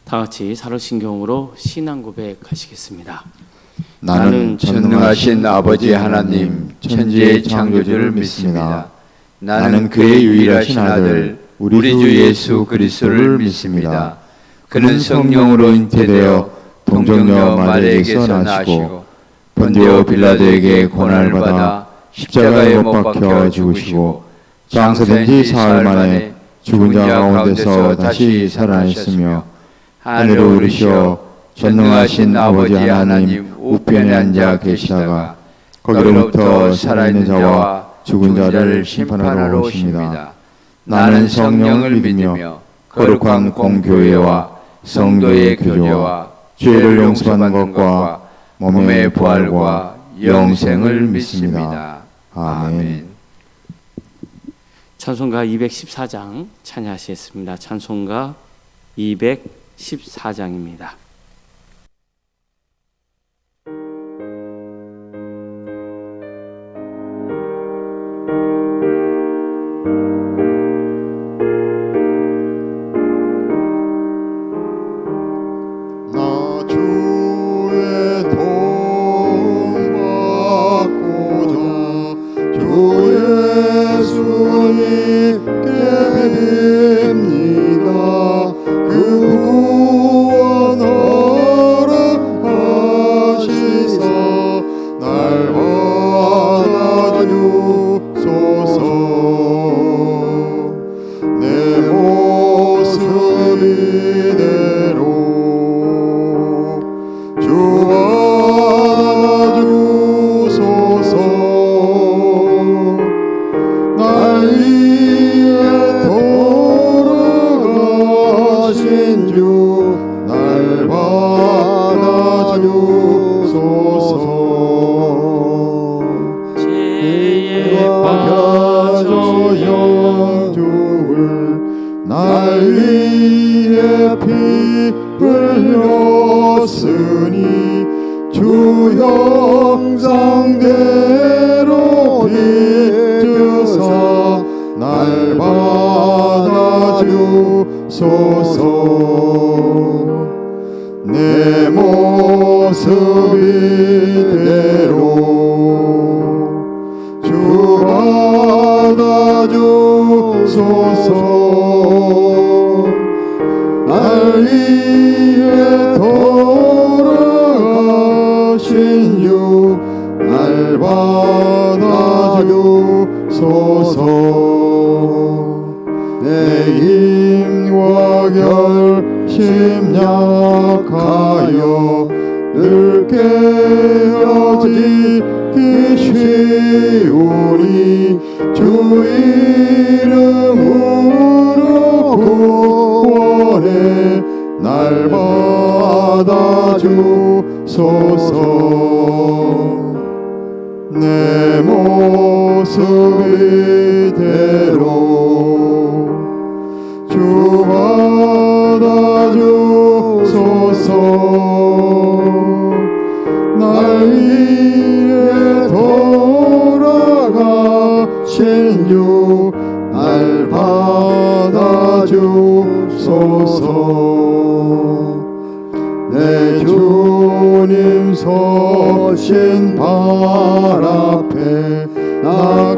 다 같이 사도신경으로 신앙 고백하시겠습니다. 나는 전능하신 아버지 하나님 천지의 창조주를 믿습니다. 나는 그의 유일하신 아들 우리 주 예수 그리스도를 믿습니다. 그는 성령으로 잉태되어 동정녀 마리아에게서 나시고 본디오 빌라도에게 고난을 받아 십자가에 못 박혀 죽으시고 장사된 지 사흘 만에 죽은 자 가운데서 다시 살아나셨으며 하늘로 오르시어 전능하신 아버지 하나님 우편에 앉아 계시다가 거기로부터 살아있는 자와 죽은 자를 심판하러 오십니다. 나는 성령을 믿으며 거룩한 공교회와 성도의 교제와 죄를 용서받는 것과 몸의 부활과 영생을 믿습니다. 아멘. 찬송가 214장 찬양하시겠습니다. 찬송가 214장입니다. 내 모습 이대로 주 받아주소서. 날 위해 돌아가신 주 날 받아주소서. 내 힘과 결심 약하여 늘 깨어지기 쉬우니 주 이름으로 구원해 날 받아주소서. 내 모습 이대로 주 받아주소서. 날 위해 돌아가신 주 날 받아주소서. 내 주님 서신 발 앞에 나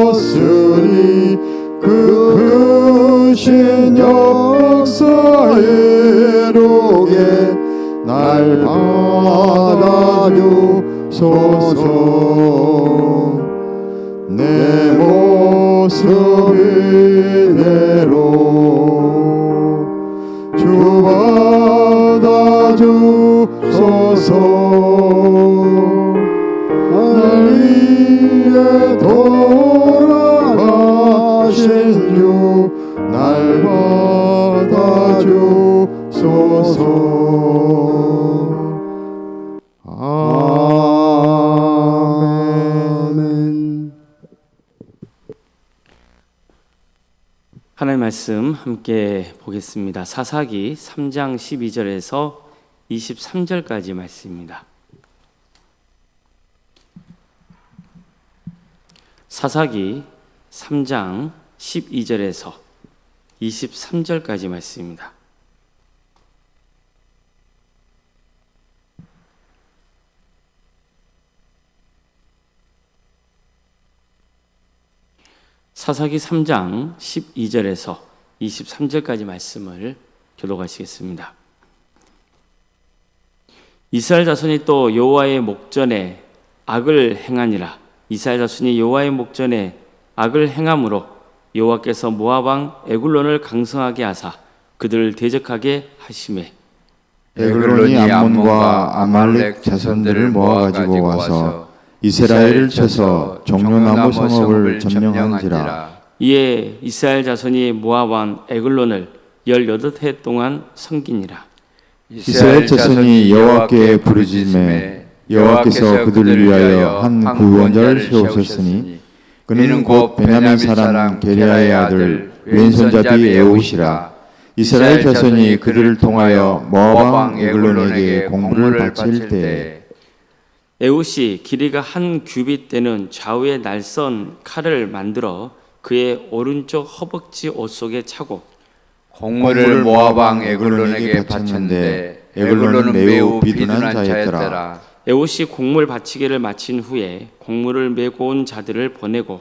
꿇어드렸으니 그 크신 역사의록에 날 받아주소서. 내 모습 이대로 주 받아주소서. 날 위해 돌아가신 주 날 받아주소서. 아멘. 하나님의 말씀 함께 보겠습니다. 사사기 3장 12절에서 23절까지 말씀입니다. 사사기 3장 12절에서 23절까지 말씀입니다. 사사기 3장 12절에서 23절까지 말씀을 교독하시겠습니다. 이스라엘 자손이 또 여호와의 목전에 악을 행하니라. 이스라엘 자손이 여호와의 목전에 악을 행함으로 여호와께서 모압 왕 에글론을 강성하게 하사 그들을 대적하게 하시매 에글론이 암몬과 아말렉 자손들을 모아가지고 와서 이스라엘을 쳐서 종려나무 성읍을 점령한지라. 이에 이스라엘 자손이 모압 왕 에글론을 18해 동안 섬기니라. 이스라엘 자손이 여호와께 부르짖음에 여호와께서 그들을 위하여 한 구원자를 세우셨으니 그는 곧 베냐민 사람 게랴의 아들 왼손잡이 에웃이라. 이스라엘 자손이 그들을 통하여 모압 왕 에글론에게 공물을 바칠 때에 에웃이 길이가 한 규빗 되는 좌우의 날선 칼을 만들어 그의 오른쪽 허벅지 옷 속에 차고 공물을 모압 왕 에글론에게 바쳤는데 에글론은 매우 비둔한 자였더라. 에웃이 곡물 바치기를 마친 후에 곡물을 메고 온 자들을 보내고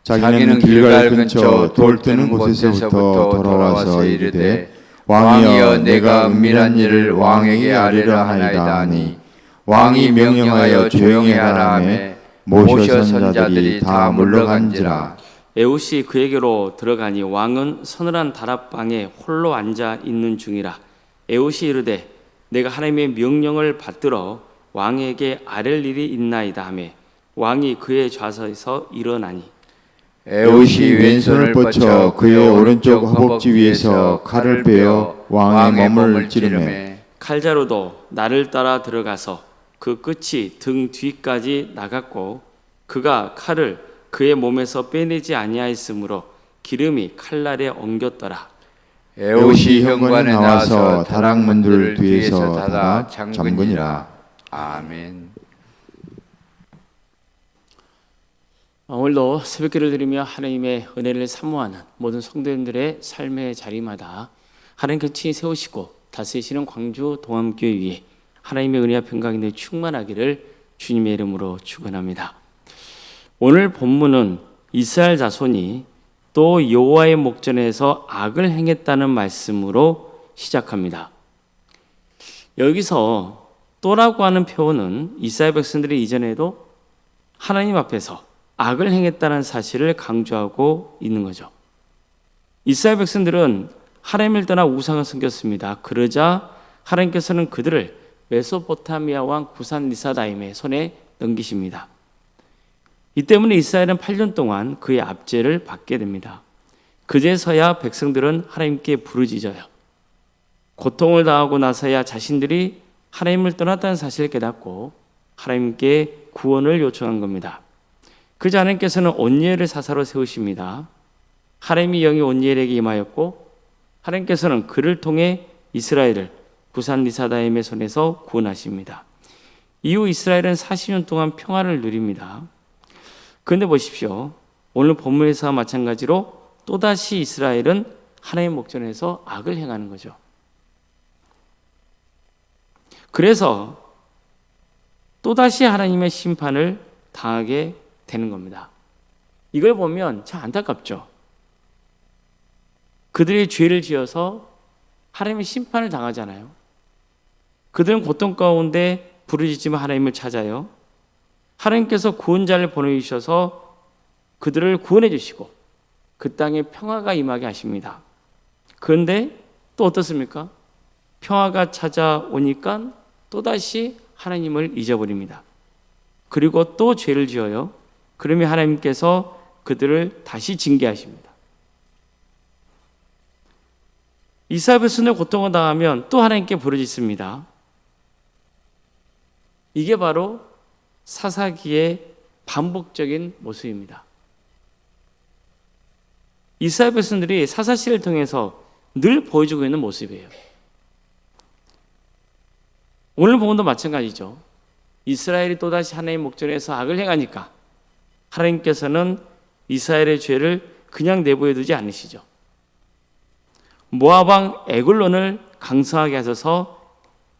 자기는 길갈 근처 돌 뜨는 곳에서부터 돌아와서 이르되 왕이여 내가 은밀한 일을 왕에게 아뢰려 하나이다 하니 왕이 명령하여 조용히 하라 하매 모셔 선자들이 다 물러간지라. 에웃이 그에게로 들어가니 왕은 서늘한 다락방에 홀로 앉아 있는 중이라. 에웃이 이르되 내가 하나님의 명령을 받들어 왕에게 아랠 일이 있나이다 하매 왕이 그의 좌석에서 일어나니 에웃이 왼손을 뻗쳐 그의 오른쪽 허벅지 위에서 칼을 빼어 왕의 몸을 찌르매 칼자루도 나를 따라 들어가서 그 끝이 등 뒤까지 나갔고 그가 칼을 그의 몸에서 빼내지 아니하였으므로 기름이 칼날에 엉겼더라. 에웃이 현관에 나와서 다락문들 뒤에서 닫아 잠그니라. 아멘. 오늘도 새벽기를 드리며 하나님의 은혜를 사모하는 모든 성도님들의 삶의 자리마다 하나님께서 친히 세우시고 다스리시는 광주 동암교회 위에 하나님의 은혜와 평강이 늘 충만하기를 주님의 이름으로 축원합니다. 오늘 본문은 이스라엘 자손이 또 여호와의 목전에서 악을 행했다는 말씀으로 시작합니다. 여기서 또라고 하는 표현은 이스라엘 백성들이 이전에도 하나님 앞에서 악을 행했다는 사실을 강조하고 있는 거죠. 이스라엘 백성들은 하나님을 떠나 우상을 섬겼습니다. 그러자 하나님께서는 그들을 메소포타미아 왕 구산 리사다임의 손에 넘기십니다. 이 때문에 이스라엘은 8년 동안 그의 압제를 받게 됩니다. 그제서야 백성들은 하나님께 부르짖어요. 고통을 당하고 나서야 자신들이 하나님을 떠났다는 사실을 깨닫고 하나님께 구원을 요청한 겁니다. 그저 하나님께서는 온니엘을 사사로 세우십니다. 하나님이 영이 온니엘에게 임하였고 하나님께서는 그를 통해 이스라엘을 구산 리사다임의 손에서 구원하십니다. 이후 이스라엘은 40년 동안 평화를 누립니다. 그런데 보십시오. 오늘 본문에서와 마찬가지로 또다시 이스라엘은 하나님의 목전에서 악을 행하는 거죠. 그래서 또다시 하나님의 심판을 당하게 되는 겁니다. 이걸 보면 참 안타깝죠. 그들이 죄를 지어서 하나님의 심판을 당하잖아요. 그들은 고통 가운데 부르짖으며 하나님을 찾아요. 하나님께서 구원자를 보내주셔서 그들을 구원해 주시고 그 땅에 평화가 임하게 하십니다. 그런데 또 어떻습니까? 평화가 찾아오니까 또다시 하나님을 잊어버립니다. 그리고 또 죄를 지어요. 그러면 하나님께서 그들을 다시 징계하십니다. 이스라엘 백성들 고통을 당하면 또 하나님께 부르짖습니다. 이게 바로 사사기의 반복적인 모습입니다. 이스라엘 백성들이 사사시를 통해서 늘 보여주고 있는 모습이에요. 오늘 본문도 마찬가지죠. 이스라엘이 또다시 하나님의 목전에서 악을 행하니까 하나님께서는 이스라엘의 죄를 그냥 내버려 두지 않으시죠. 모압 왕 에글론을 강성하게 하셔서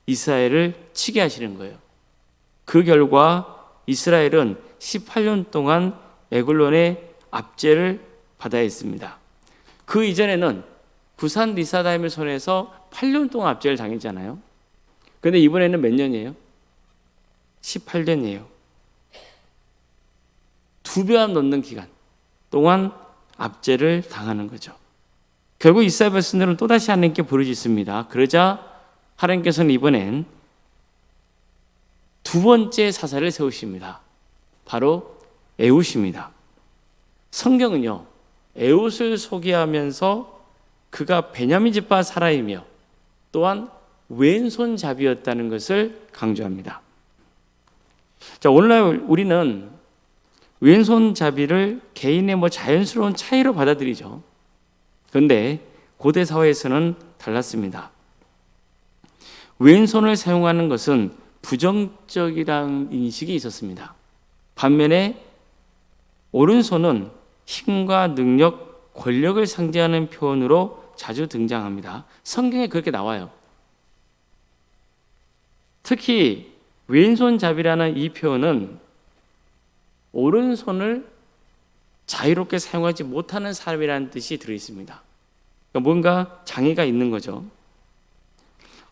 이스라엘을 치게 하시는 거예요. 그 결과 이스라엘은 18년 동안 에글론의 압제를 받아야 했습니다. 그 이전에는 부산 리사다임의 손에서 8년 동안 압제를 당했잖아요. 그런데 이번에는 몇 년이에요? 18년이에요. 2배 넘는 기간 동안 압제를 당하는 거죠. 결국 이스라엘 백성들은 또다시 하나님께 부르짖습니다. 그러자 하나님께서는 이번엔 두 번째 사사를 세우십니다. 바로 에훗입니다. 성경은요, 에훗을 소개하면서 그가 베냐민 지파 사람이며 또한 왼손잡이였다는 것을 강조합니다. 자, 오늘날 우리는 왼손잡이를 개인의 자연스러운 차이로 받아들이죠. 그런데 고대 사회에서는 달랐습니다. 왼손을 사용하는 것은 부정적이라는 인식이 있었습니다. 반면에 오른손은 힘과 능력, 권력을 상징하는 표현으로 자주 등장합니다. 성경에 그렇게 나와요. 특히 왼손잡이라는 이 표현은 오른손을 자유롭게 사용하지 못하는 사람이라는 뜻이 들어있습니다. 그러니까 뭔가 장애가 있는 거죠.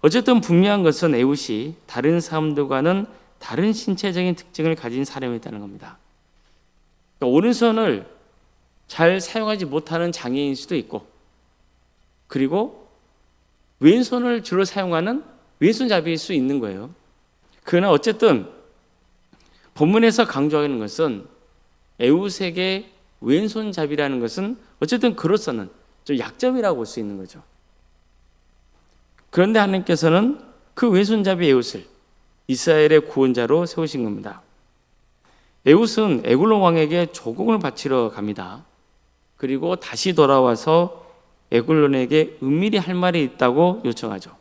어쨌든 분명한 것은 에훗이 다른 사람들과는 다른 신체적인 특징을 가진 사람이었다는 겁니다. 그러니까 오른손을 잘 사용하지 못하는 장애인일 수도 있고, 그리고 왼손을 주로 사용하는 왼손잡이일 수 있는 거예요. 그러나 어쨌든 본문에서 강조하는 것은 에훗에게 왼손잡이라는 것은 어쨌든 그로서는 좀 약점이라고 볼 수 있는 거죠. 그런데 하나님께서는 그 왼손잡이 에훗을 이스라엘의 구원자로 세우신 겁니다. 에훗은 에글론 왕에게 조공을 바치러 갑니다. 그리고 다시 돌아와서 에글론에게 은밀히 할 말이 있다고 요청하죠.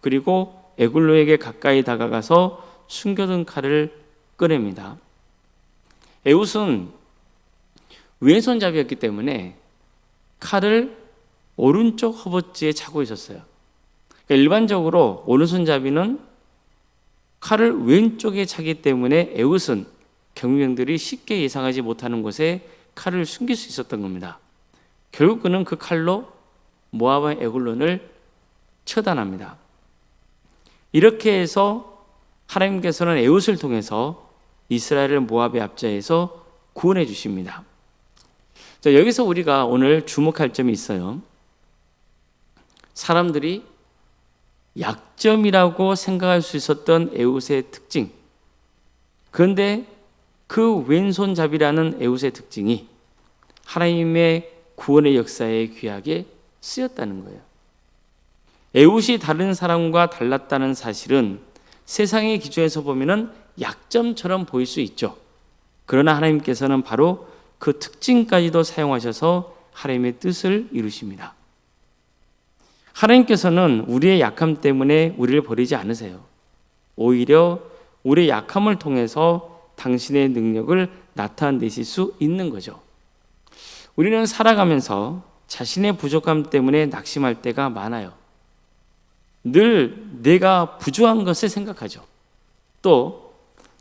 그리고 에글론에게 가까이 다가가서 숨겨둔 칼을 꺼냅니다. 에훗은 왼손잡이였기 때문에 칼을 오른쪽 허벅지에 차고 있었어요. 그러니까 일반적으로 오른손잡이는 칼을 왼쪽에 차기 때문에 에훗은 경비병들이 쉽게 예상하지 못하는 곳에 칼을 숨길 수 있었던 겁니다. 결국 그는 그 칼로 모압 왕 에글론을 처단합니다. 이렇게 해서 하나님께서는 에훗을 통해서 이스라엘을 모압의 압제에서 구원해 주십니다. 자, 여기서 우리가 오늘 주목할 점이 있어요. 사람들이 약점이라고 생각할 수 있었던 에훗의 특징, 그런데 그 왼손잡이라는 에훗의 특징이 하나님의 구원의 역사에 귀하게 쓰였다는 거예요. 에훗이 다른 사람과 달랐다는 사실은 세상의 기준에서 보면은 약점처럼 보일 수 있죠. 그러나 하나님께서는 바로 그 특징까지도 사용하셔서 하나님의 뜻을 이루십니다. 하나님께서는 우리의 약함 때문에 우리를 버리지 않으세요. 오히려 우리의 약함을 통해서 당신의 능력을 나타내실 수 있는 거죠. 우리는 살아가면서 자신의 부족함 때문에 낙심할 때가 많아요. 늘 내가 부족한 것을 생각하죠. 또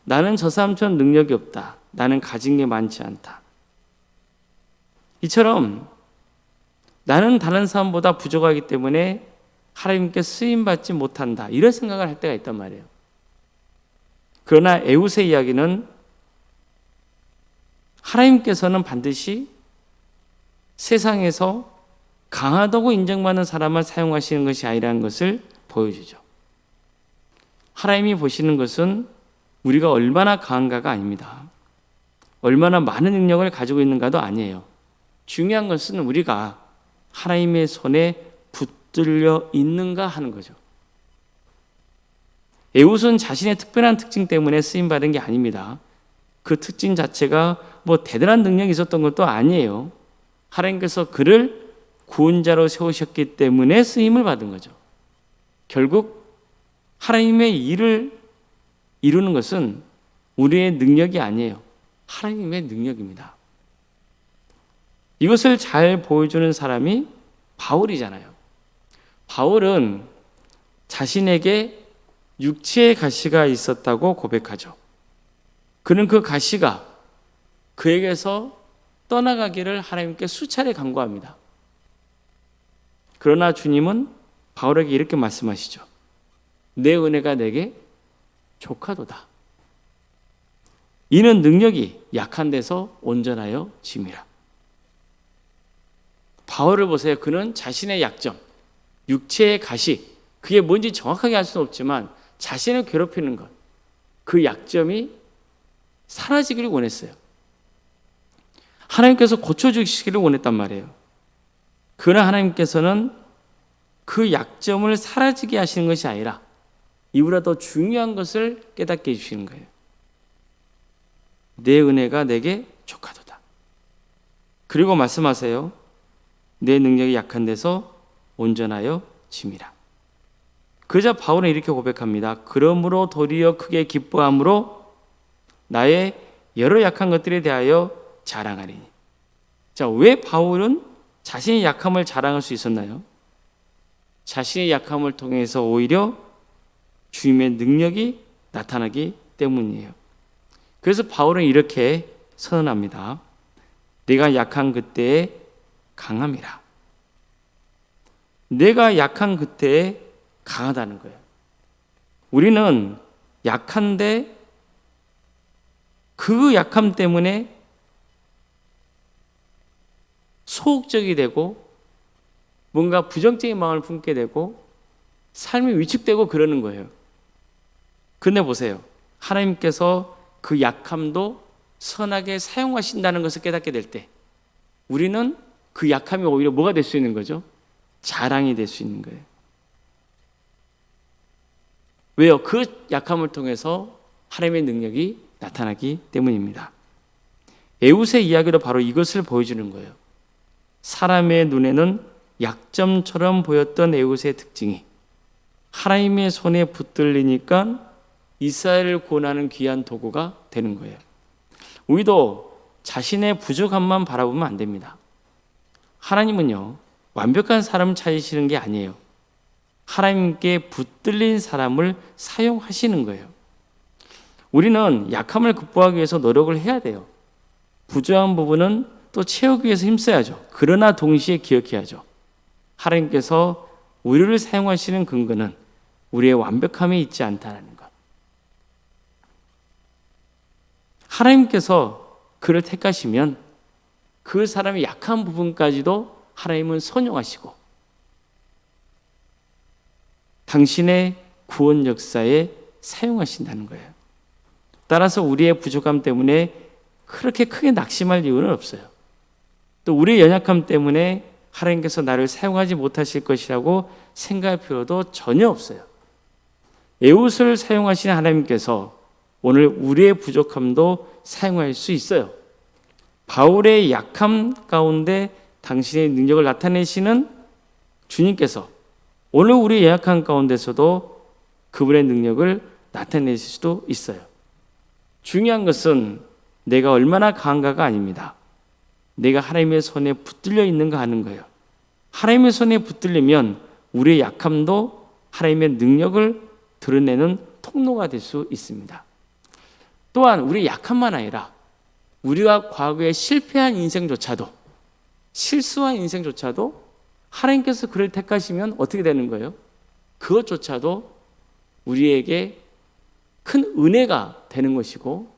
나는 저 사람처럼 능력이 없다. 나는 가진 게 많지 않다. 이처럼 나는 다른 사람보다 부족하기 때문에 하나님께 쓰임받지 못한다. 이런 생각을 할 때가 있단 말이에요. 그러나 에훗의 이야기는 하나님께서는 반드시 세상에서 강하다고 인정받는 사람을 사용하시는 것이 아니라는 것을 보여주죠. 하나님이 보시는 것은 우리가 얼마나 강한가가 아닙니다. 얼마나 많은 능력을 가지고 있는가도 아니에요. 중요한 것은 우리가 하나님의 손에 붙들려 있는가 하는 거죠. 에훗은 자신의 특별한 특징 때문에 쓰임받은 게 아닙니다. 그 특징 자체가 대단한 능력이 있었던 것도 아니에요. 하나님께서 그를 구원자로 세우셨기 때문에 쓰임을 받은 거죠. 결국 하나님의 일을 이루는 것은 우리의 능력이 아니에요. 하나님의 능력입니다. 이것을 잘 보여주는 사람이 바울이잖아요. 바울은 자신에게 육체의 가시가 있었다고 고백하죠. 그는 그 가시가 그에게서 떠나가기를 하나님께 수차례 간구합니다. 그러나 주님은 바울에게 이렇게 말씀하시죠. 내 은혜가 내게 족하도다. 이는 능력이 약한 데서 온전하여 짐이라. 바울을 보세요. 그는 자신의 약점, 육체의 가시, 그게 뭔지 정확하게 알 수는 없지만 자신을 괴롭히는 것, 그 약점이 사라지기를 원했어요. 하나님께서 고쳐주시기를 원했단 말이에요. 그러나 하나님께서는 그 약점을 사라지게 하시는 것이 아니라 이보다 더 중요한 것을 깨닫게 해주시는 거예요. 내 은혜가 내게 족하도다. 그리고 말씀하세요. 내 능력이 약한 데서 온전하여 짐이라. 그러자 바울은 이렇게 고백합니다. 그러므로 도리어 크게 기뻐함으로 나의 여러 약한 것들에 대하여 자랑하리니. 자, 왜 바울은 자신의 약함을 자랑할 수 있었나요? 자신의 약함을 통해서 오히려 주님의 능력이 나타나기 때문이에요. 그래서 바울은 이렇게 선언합니다. 내가 약한 그때에 강함이라. 내가 약한 그때에 강하다는 거예요. 우리는 약한데 그 약함 때문에 소극적이 되고 뭔가 부정적인 마음을 품게 되고 삶이 위축되고 그러는 거예요. 근데 보세요. 하나님께서 그 약함도 선하게 사용하신다는 것을 깨닫게 될 때 우리는 그 약함이 오히려 뭐가 될 수 있는 거죠? 자랑이 될 수 있는 거예요. 왜요? 그 약함을 통해서 하나님의 능력이 나타나기 때문입니다. 에웃의 이야기도 바로 이것을 보여주는 거예요. 사람의 눈에는 약점처럼 보였던 에웃의 특징이 하나님의 손에 붙들리니까 이스라엘을 구원하는 귀한 도구가 되는 거예요. 우리도 자신의 부족함만 바라보면 안 됩니다. 하나님은요, 완벽한 사람을 찾으시는 게 아니에요. 하나님께 붙들린 사람을 사용하시는 거예요. 우리는 약함을 극복하기 위해서 노력을 해야 돼요. 부족한 부분은 또 채우기 위해서 힘써야죠. 그러나 동시에 기억해야죠. 하나님께서 우리를 사용하시는 근거는 우리의 완벽함에 있지 않다는 것. 하나님께서 그를 택하시면 그 사람의 약한 부분까지도 하나님은 선용하시고 당신의 구원 역사에 사용하신다는 거예요. 따라서 우리의 부족함 때문에 그렇게 크게 낙심할 이유는 없어요. 또 우리의 연약함 때문에 하나님께서 나를 사용하지 못하실 것이라고 생각할 필요도 전혀 없어요. 에웃을 사용하신 하나님께서 오늘 우리의 부족함도 사용할 수 있어요. 바울의 약함 가운데 당신의 능력을 나타내시는 주님께서 오늘 우리의 연약함 가운데서도 그분의 능력을 나타내실 수도 있어요. 중요한 것은 내가 얼마나 강한가가 아닙니다. 내가 하나님의 손에 붙들려 있는가 하는 거예요. 하나님의 손에 붙들리면 우리의 약함도 하나님의 능력을 드러내는 통로가 될 수 있습니다. 또한 우리의 약함만 아니라 우리가 과거에 실패한 인생조차도 실수한 인생조차도 하나님께서 그를 택하시면 어떻게 되는 거예요? 그것조차도 우리에게 큰 은혜가 되는 것이고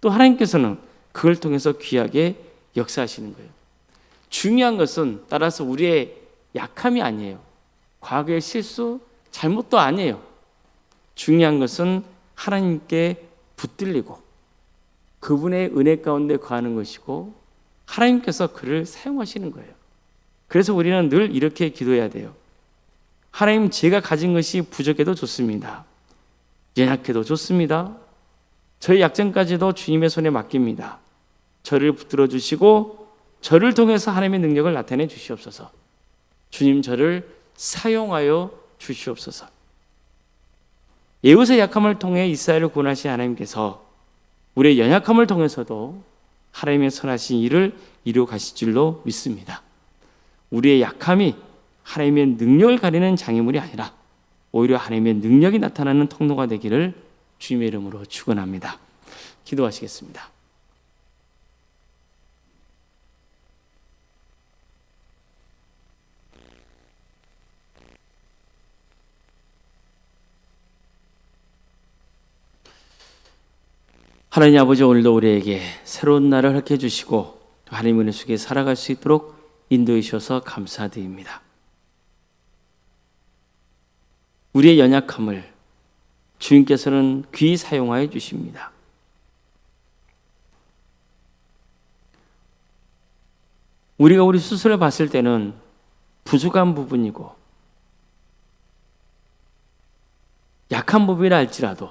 또 하나님께서는 그걸 통해서 귀하게 역사하시는 거예요. 중요한 것은 따라서 우리의 약함이 아니에요. 과거의 실수, 잘못도 아니에요. 중요한 것은 하나님께 붙들리고 그분의 은혜 가운데 거하는 것이고 하나님께서 그를 사용하시는 거예요. 그래서 우리는 늘 이렇게 기도해야 돼요. 하나님, 제가 가진 것이 부족해도 좋습니다. 연약해도 좋습니다. 저의 약점까지도 주님의 손에 맡깁니다. 저를 붙들어 주시고 저를 통해서 하나님의 능력을 나타내 주시옵소서. 주님, 저를 사용하여 주시옵소서. 에웃의 약함을 통해 이스라엘을 구원하신 하나님께서 우리의 연약함을 통해서도 하나님의 선하신 일을 이루어 가실 줄로 믿습니다. 우리의 약함이 하나님의 능력을 가리는 장애물이 아니라 오히려 하나님의 능력이 나타나는 통로가 되기를 주님의 이름으로 축원합니다. 기도하시겠습니다. 하나님 아버지, 오늘도 우리에게 새로운 날을 허락해 주시고 하나님 은혜 속에 살아갈 수 있도록 인도해 주셔서 감사드립니다. 우리의 연약함을 주님께서는 귀히 사용하여 주십니다. 우리가 우리 스스로 봤을 때는 부족한 부분이고 약한 부분이라 할지라도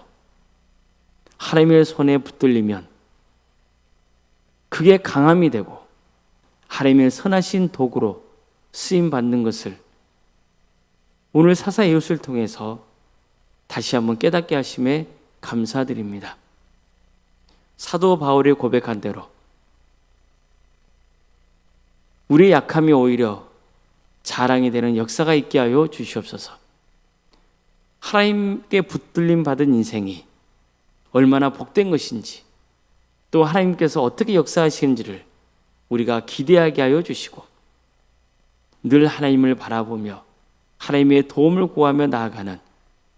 하나님의 손에 붙들리면 그게 강함이 되고 하나님의 선하신 도구로 쓰임받는 것을 오늘 사사 이웃을 통해서 다시 한번 깨닫게 하심에 감사드립니다. 사도 바울이 고백한 대로 우리의 약함이 오히려 자랑이 되는 역사가 있게 하여 주시옵소서. 하나님께 붙들림 받은 인생이 얼마나 복된 것인지, 또 하나님께서 어떻게 역사하시는지를 우리가 기대하게 하여 주시고 늘 하나님을 바라보며 하나님의 도움을 구하며 나아가는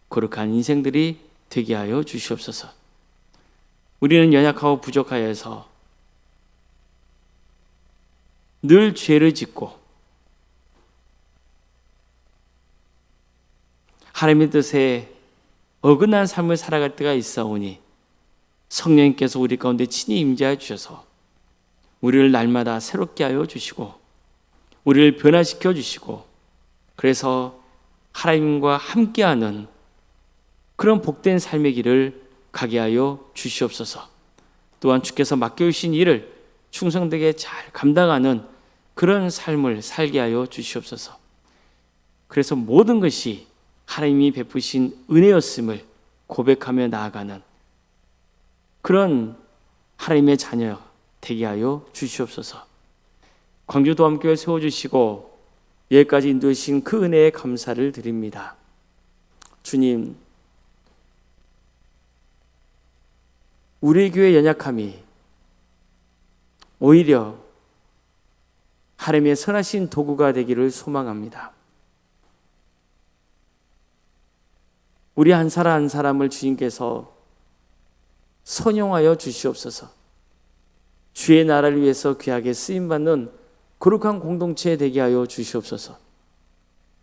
거룩한 인생들이 되게 하여 주시옵소서. 우리는 연약하고 부족하여서 늘 죄를 짓고 하나님의 뜻에 어긋난 삶을 살아갈 때가 있사오니 성령님께서 우리 가운데 친히 임재하여 주셔서 우리를 날마다 새롭게 하여 주시고 우리를 변화시켜 주시고, 그래서 하나님과 함께하는 그런 복된 삶의 길을 가게 하여 주시옵소서. 또한 주께서 맡겨주신 일을 충성되게 잘 감당하는 그런 삶을 살게 하여 주시옵소서. 그래서 모든 것이 하나님이 베푸신 은혜였음을 고백하며 나아가는 그런 하나님의 자녀 되게 하여 주시옵소서. 광주도 함교회 세워주시고 여기까지 인도해 주신 그 은혜에 감사를 드립니다. 주님, 우리 교회의 연약함이 오히려 하나님의 선하신 도구가 되기를 소망합니다. 우리 한 사람 한 사람을 주님께서 선용하여 주시옵소서. 주의 나라를 위해서 귀하게 쓰임받는 거룩한 공동체 되게 하여 주시옵소서.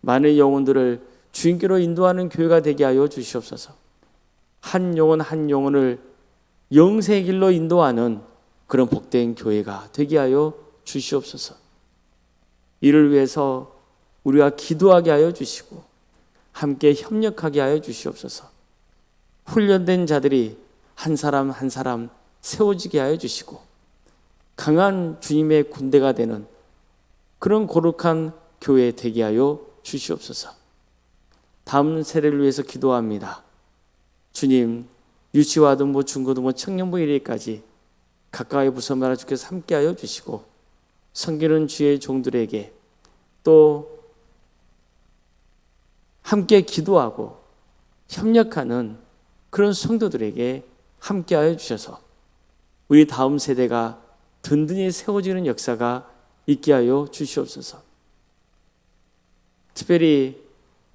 많은 영혼들을 주님께로 인도하는 교회가 되게 하여 주시옵소서. 한 영혼 한 영혼을 영생의 길로 인도하는 그런 복된 교회가 되게 하여 주시옵소서. 이를 위해서 우리가 기도하게 하여 주시고 함께 협력하게 하여 주시옵소서. 훈련된 자들이 한 사람 한 사람 세워지게 하여 주시고 강한 주님의 군대가 되는 그런 거룩한 교회 되게 하여 주시옵소서. 다음 세대를 위해서 기도합니다. 주님, 유치와 아동부, 중고등부, 청년부 1위까지 가까이 부서마라 주께서 함께하여 주시고 섬기는 주의 종들에게 또 함께 기도하고 협력하는 그런 성도들에게 함께하여 주셔서 우리 다음 세대가 든든히 세워지는 역사가 있게 하여 주시옵소서. 특별히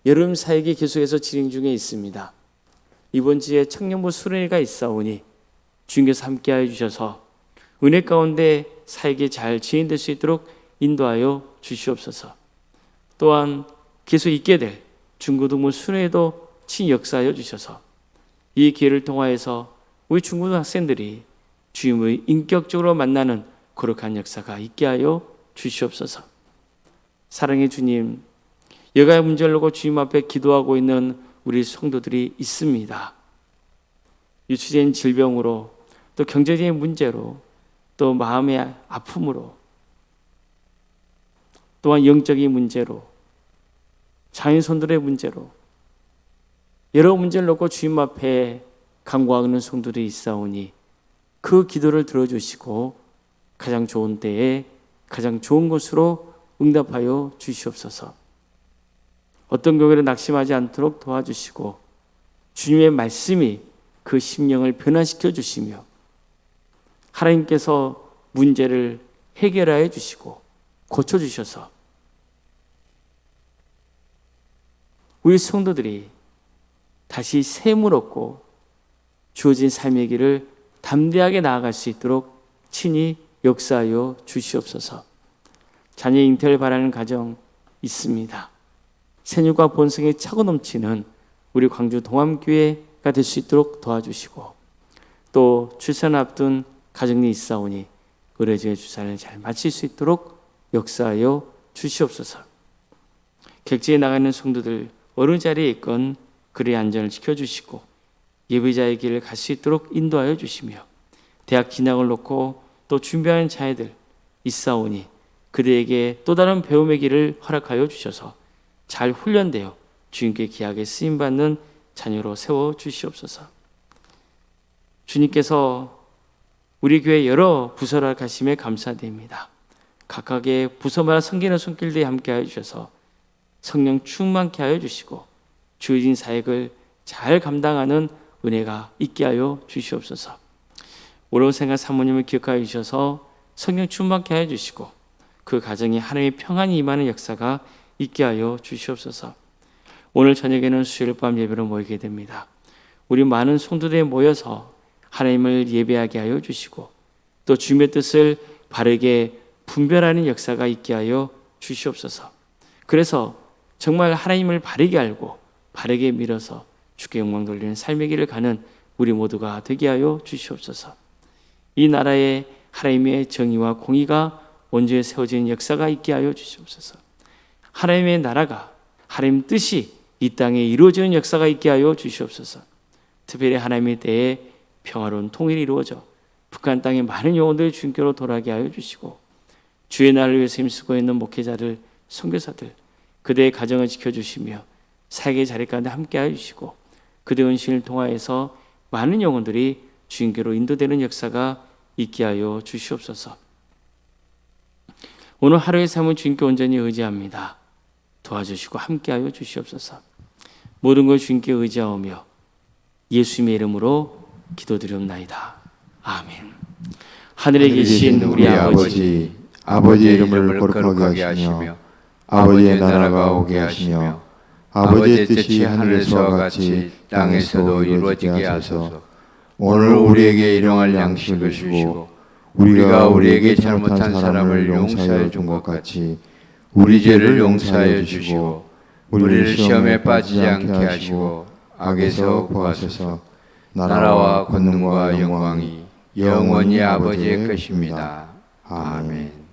여름 사역이 계속해서 진행 중에 있습니다. 이번 주에 청년부 수련회가 있사오니 주님께서 함께하여 주셔서 은혜 가운데 사역이 잘 진행될 수 있도록 인도하여 주시옵소서. 또한 계속 있게 될 중고등부 수련회도 친히 역사하여 주셔서 이 기회를 통하여서 우리 중고등 학생들이 주님을 인격적으로 만나는 거룩한 역사가 있게 하여 주시옵소서. 사랑의 주님, 여가의 문제를 놓고 주님 앞에 기도하고 있는 우리 성도들이 있습니다. 유추된 질병으로, 또 경제적인 문제로, 또 마음의 아픔으로, 또한 영적인 문제로, 자연손들의 문제로 여러 문제를 놓고 주님 앞에 간구하는 성도들이 있사오니 그 기도를 들어주시고 가장 좋은 때에 가장 좋은 것으로 응답하여 주시옵소서. 어떤 경우에는 낙심하지 않도록 도와주시고 주님의 말씀이 그 심령을 변화시켜 주시며 하나님께서 문제를 해결하여 주시고 고쳐 주셔서 우리 성도들이 다시 샘을 얻고 주어진 삶의 길을 담대하게 나아갈 수 있도록 친히 역사하여 주시옵소서. 자녀 잉태를 바라는 가정 있습니다. 생육과 본성에 차고 넘치는 우리 광주 동암교회가 될 수 있도록 도와주시고 또 출산을 앞둔 가정이 있사오니 의뢰주의 주산을 잘 마칠 수 있도록 역사하여 주시옵소서. 객지에 나가는 성도들 어느 자리에 있건 그의 안전을 지켜주시고 예배자의 길을 갈 수 있도록 인도하여 주시며 대학 진학을 놓고 또 준비하는 자녀들 있사오니 그들에게 또 다른 배움의 길을 허락하여 주셔서 잘 훈련되어 주님께 귀하게 쓰임받는 자녀로 세워주시옵소서. 주님께서 우리 교회 여러 부서를 가심에 감사드립니다. 각각의 부서마다 섬기는 손길들이 함께하여 주셔서 성령 충만케 하여 주시고 주어진 사역을 잘 감당하는 은혜가 있게 하여 주시옵소서. 오로운 생각 사모님을 기억하여 주셔서 성령 충만케 하여 주시고 그 가정에 하나님의 평안이 임하는 역사가 있게 하여 주시옵소서. 오늘 저녁에는 수요일 밤 예배로 모이게 됩니다. 우리 많은 성도들이 모여서 하나님을 예배하게 하여 주시고 또 주님의 뜻을 바르게 분별하는 역사가 있게 하여 주시옵소서. 그래서 정말 하나님을 바르게 알고 바르게 믿어서 주께 영광 돌리는 삶의 길을 가는 우리 모두가 되게 하여 주시옵소서. 이 나라에 하나님의 정의와 공의가 온전히 세워지는 역사가 있게 하여 주시옵소서. 하나님의 나라가 하나님 뜻이 이 땅에 이루어지는 역사가 있게 하여 주시옵소서. 특별히 하나님의 때에 평화로운 통일이 이루어져 북한 땅의 많은 영혼들이 주님께로 돌아가게 하여 주시고 주의 나라를 위해서 힘쓰고 있는 목회자들, 선교사들 그들의 가정을 지켜주시며 사역의 자리 가운데 함께하여 주시고 그들의 은신을 통하여서 많은 영혼들이 주님께로 인도되는 역사가 있게 하여 주시옵소서. 오늘 하루의 삶은 주님께 온전히 의지합니다. 도와주시고 함께하여 주시옵소서. 모든 걸 주님께 의지하오며 예수님의 이름으로 기도드리옵나이다. 아멘. 하늘에 계신 우리 아버지, 아버지의 이름을 거룩하게 하시며 아버지의 나라가 오게 하시며 아버지의 뜻이 하늘에서와 같이 땅에서도 이루어지게 하소서. 오늘 우리에게 일용할 양식을 주시고 우리가 우리에게 잘못한 사람을 용서하여 준 것 같이 우리 죄를 용서하여 주시고 우리를 시험에 빠지지 않게 하시고 악에서 구하소서. 나라와 권능과 영광이 영원히 아버지의 것입니다. 아멘.